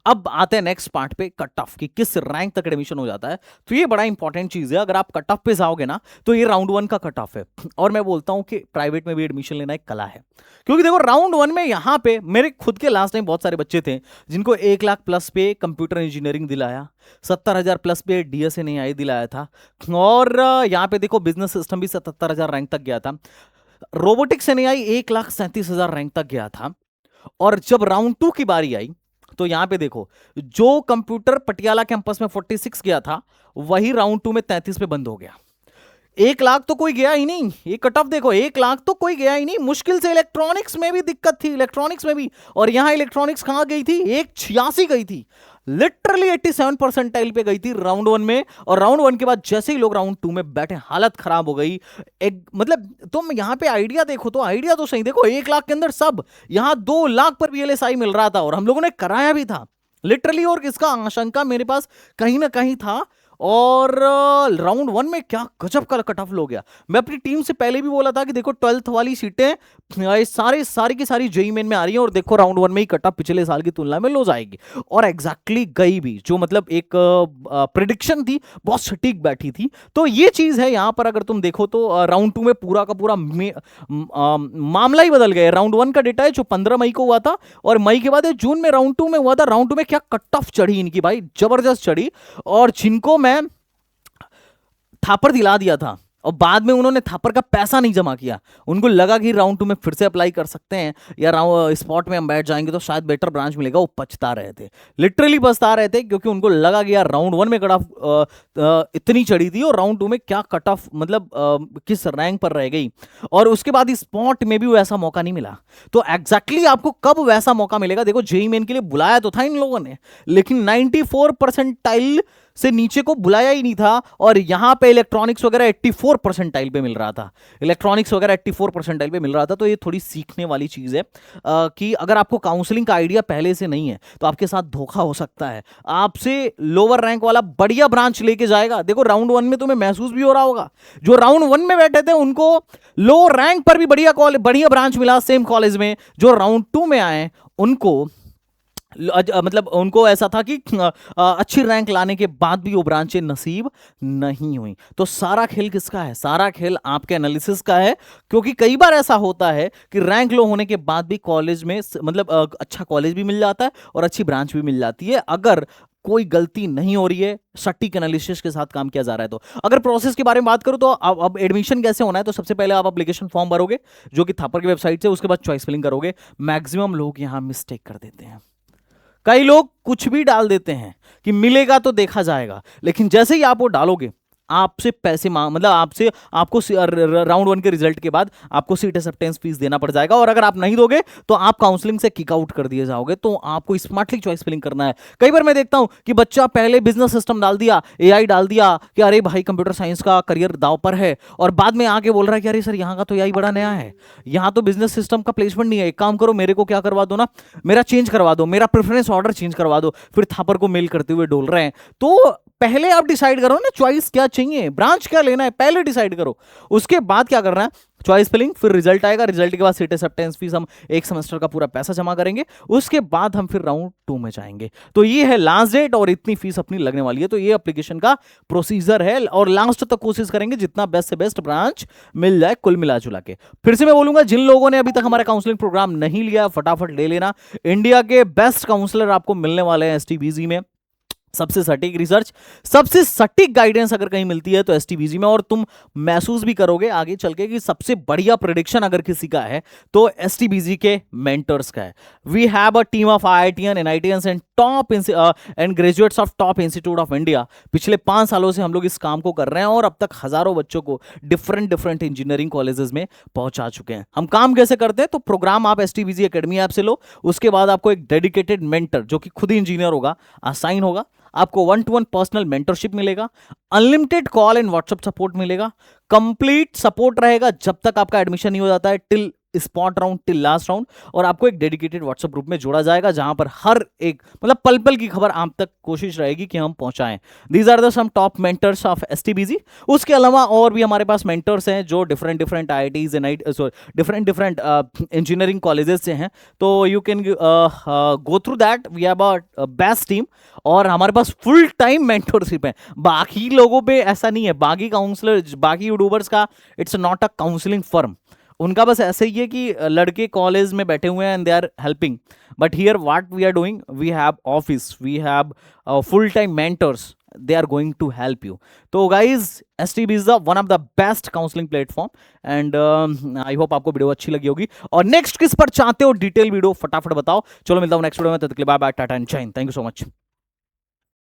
अब आते हैं नेक्स्ट पार्ट पे, कट ऑफ की किस रैंक तक एडमिशन हो जाता है। तो ये बड़ा इंपॉर्टेंट चीज है, अगर आप कट ऑफ पे जाओगे ना तो ये राउंड 1 का कट ऑफ है। और मैं बोलता हूं कि प्राइवेट में भी एडमिशन लेना एक कला है, क्योंकि देखो राउंड 1 में यहां पे मेरे खुद के लास्ट टाइम बहुत सारे बच्चे थे जिनको 1 लाख प्लस पे कंप्यूटर इंजीनियरिंग दिलाया, 70,000 प्लस पे डीएसए नहीं आई दिलाया था, और यहां पे देखो बिजनेस सिस्टम भी 77,000 रैंक तक गया था, रोबोटिक्स से नहीं आई 1,37,000 रैंक तक गया था। और जब राउंड 2 की बारी आई तो यहां पे देखो, जो कंप्यूटर पटियाला कैंपस में 46 गया था वही राउंड 2 में 33 पे बंद हो गया। 1 लाख तो कोई गया ही नहीं, ये कट ऑफ देखो, 1 लाख तो कोई गया ही नहीं। मुश्किल से इलेक्ट्रॉनिक्स में भी दिक्कत थी, इलेक्ट्रॉनिक्स में भी, और यहां इलेक्ट्रॉनिक्स कहां गई थी, 186 गई थी, लिटरली 87 परसेंटाइल पे गई थी राउंड 1 में। और राउंड 1 के बाद जैसे ही लोग राउंड 2 में बैठे हालत खराब हो गई। एक मतलब तुम यहां पे आइडिया देखो, तो आइडिया तो सही देखो, 1 लाख के अंदर सब, यहां 2 लाख पर वीएलएसआई मिल रहा था, और हम लोगों ने कराया भी था लिटरली। और इसका आशंका मेरे पास कहीं ना कहीं था, और राउंड 1 में क्या गजब का कट ऑफ लो गया। मैं अपनी टीम से पहले भी बोला था कि देखो 12th वाली सीटें ये सारी की सारी जेईई मेन में आ रही हैं, और देखो राउंड 1 में ही कट ऑफ पिछले साल की तुलना में लो जाएगी, और एग्जैक्टली गई भी। जो मतलब एक प्रिडिक्शन थी बहुत सटीक बैठी थी। तो ये चीज है यहां पर, अगर तुम देखो तो राउंड 2 में पूरा का पूरा मामला ही बदल गया। राउंड 1 का डेटा है जो 15 मई को हुआ था, और मई के बाद जून में राउंड 2 में हुआ था। राउंड 2 में क्या कट ऑफ चढ़ी इनकी भाई, जबरदस्त चढ़ी। और जिनको मैं थापर दिला दिया था और बाद में उन्होंने थापर का पैसा नहीं जमा किया, उनको लगा कि राउंड 2 में फिर से अप्लाई कर सकते हैं या स्पॉट में हम बैठ जाएंगे तो शायद बेटर ब्रांच मिलेगा, वो पछता रहे थे, लिटरली पछता रहे थे, क्योंकि उनको लगा कि यार राउंड 1 में कट ऑफ इतनी चढ़ी थी और राउंड 2 में क्या कट ऑफ मतलब किस रैंक पर रह गई, और उसके बाद स्पॉट में भी वैसा मौका नहीं मिला। तो एग्जैक्टली आपको कब वैसा मौका मिलेगा? देखो जेईई मेन के लिए बुलाया तो था इन लोगों ने, लेकिन 94 परसेंटाइल से नीचे को बुलाया ही नहीं था, और यहां पे इलेक्ट्रॉनिक्स वगैरह 84 परसेंटाइल पे मिल रहा था, इलेक्ट्रॉनिक्स वगैरह 84 परसेंटाइल पे मिल रहा था। तो ये थोड़ी सीखने वाली चीज है कि अगर आपको काउंसलिंग का आइडिया पहले से नहीं है तो आपके साथ धोखा हो सकता है। आपसे लोअर रैंक वाला बढ़िया ब्रांच लेके जाएगा। देखो राउंड 1 में तुम्हें महसूस भी हो रहा होगा, जो राउंड 1 में बैठे थे उनको लो रैंक पर भी बढ़िया ब्रांच मिला सेम कॉलेज में। जो राउंड 2 में आए उनको मतलब उनको ऐसा था कि अच्छी रैंक लाने के बाद भी वो ब्रांचें नसीब नहीं हुई। तो सारा खेल किसका है? सारा खेल आपके एनालिसिस का है, क्योंकि कई बार ऐसा होता है कि रैंक लो होने के बाद भी कॉलेज में मतलब अच्छा कॉलेज भी मिल जाता है और अच्छी ब्रांच भी मिल जाती है, अगर कोई गलती नहीं हो रही है, सटीक एनालिसिस के साथ काम किया जा रहा है। तो अगर प्रोसेस के बारे में बात करूं तो अब एडमिशन कैसे होना है, तो सबसे पहले आप एप्लीकेशन फॉर्म भरोगे जो कि थापर की वेबसाइट से, उसके बाद चॉइस फिलिंग करोगे। मैक्सिमम लोग यहां मिस्टेक कर देते हैं, कई लोग कुछ भी डाल देते हैं कि मिलेगा तो देखा जाएगा, लेकिन जैसे ही आप वो डालोगे आपसे पैसे मतलब आपको राउंड 1 के रिजल्ट के बाद आपको सीट एक्सेप्टेंस फीस देना पड़ जाएगा, और अगर आप नहीं दोगे तो आप काउंसलिंग से किक आउट कर दिए जाओगे। तो आपको स्मार्टली चॉइस फिलिंग करना है। कई बार मैं देखता हूं कि बच्चा पहले बिजनेस सिस्टम डाल दिया, एआई डाल दिया कि अरे भाई कंप्यूटर साइंस का करियर दांव पर है, और बाद में आके बोल रहा है कि अरे सर यहाँ का तो एआई बड़ा नया है, यहाँ तो बिजनेस सिस्टम का प्लेसमेंट नहीं है, एक काम करो मेरे को क्या करवा दो ना, मेरा चेंज करवा दो, मेरा प्रेफरेंस ऑर्डर चेंज करवा दो, फिर थापर को मेल करते हुए डोल रहे हैं। तो पहले आप डिसाइड करो ना चॉइस क्या चाहिए, ब्रांच क्या लेना है, पहले डिसाइड करो, उसके बाद क्या करना है चॉइस फिलिंग, फिर रिजल्ट आएगा, रिजल्ट के बाद सीट एक्सेप्टेंस फीस हम एक सेमेस्टर का पूरा पैसा जमा करेंगे, उसके बाद हम फिर राउंड 2 में जाएंगे। तो ये है लास्ट डेट और इतनी फीस अपनी लगने वाली है। तो ये एप्लीकेशन का प्रोसीजर है, और लास्ट तक कोशिश करेंगे जितना बेस्ट से बेस्ट ब्रांच मिल जाए कुल मिला जुला के। फिर से मैं बोलूंगा जिन लोगों ने अभी तक हमारा काउंसलिंग प्रोग्राम नहीं लिया फटाफट ले लेना। इंडिया के बेस्ट काउंसलर आपको मिलने वाले हैं एसटीबीजी में। सबसे सटीक रिसर्च, सबसे सटीक गाइडेंस अगर कहीं मिलती है तो एसटीबीजी में, और तुम महसूस भी करोगे आगे चल के कि सबसे बढ़िया प्रेडिक्शन अगर किसी का है तो एसटीबीजी के मेंटर्स का है। We have a team of IITians NITians and top and graduates of top institute of India. पिछले 5 सालों से हम लोग इस काम को कर रहे हैं और अब तक हजारों बच्चों को डिफरेंट इंजीनियरिंग कॉलेजेस में पहुंचा चुके हैं। हम काम कैसे करते हैं? तो प्रोग्राम आप एसटीबीजी एकेडमी ऐप से लो, उसके बाद आपको एक डेडिकेटेड मेंटर जो कि खुद ही इंजीनियर होगा असाइन होगा, आपको 1-to-1 पर्सनल मेंटरशिप मिलेगा, unlimited call and WhatsApp support मिलेगा, कंप्लीट सपोर्ट रहेगा जब तक आपका एडमिशन नहीं हो जाता है, till spot round, till last round, और आपको एक डेडिकेटेड व्हाट्सएप ग्रुप में जोड़ा जाएगा जहां पर हर एक मतलब पल पल की खबर आप तक कोशिश रहेगी कि हम पहुंचाएं। These are the some top mentors of STBG. उसके अलावा और भी हमारे पास मेंटर्स हैं जो different IITs and different engineering colleges से हैं। तो you can go through that, we have a best team, और हमारे पास फुल टाइम मेंटरशिप है। बाकी लोगों पे ऐसा नहीं है, बाकी काउंसलर बाकी यूट्यूबर्स का it's not a counselling firm, उनका बस ऐसे ही है कि लड़के कॉलेज में बैठे हुए हैं and they are helping, but here what we are doing, we have office, we have full time mentors, they are going to help you. तो guys STB is the one of the best counseling platform and I hope आपको video अच्छी लगी होगी, और next किस पर चाहते हो डिटेल वीडियो फटाफट बताओ। चलो मिलता हूँ नेक्स्ट वीडियो में, तब तक के लिए बाय बाय, टाटा एंड जय Hind, thank you so much.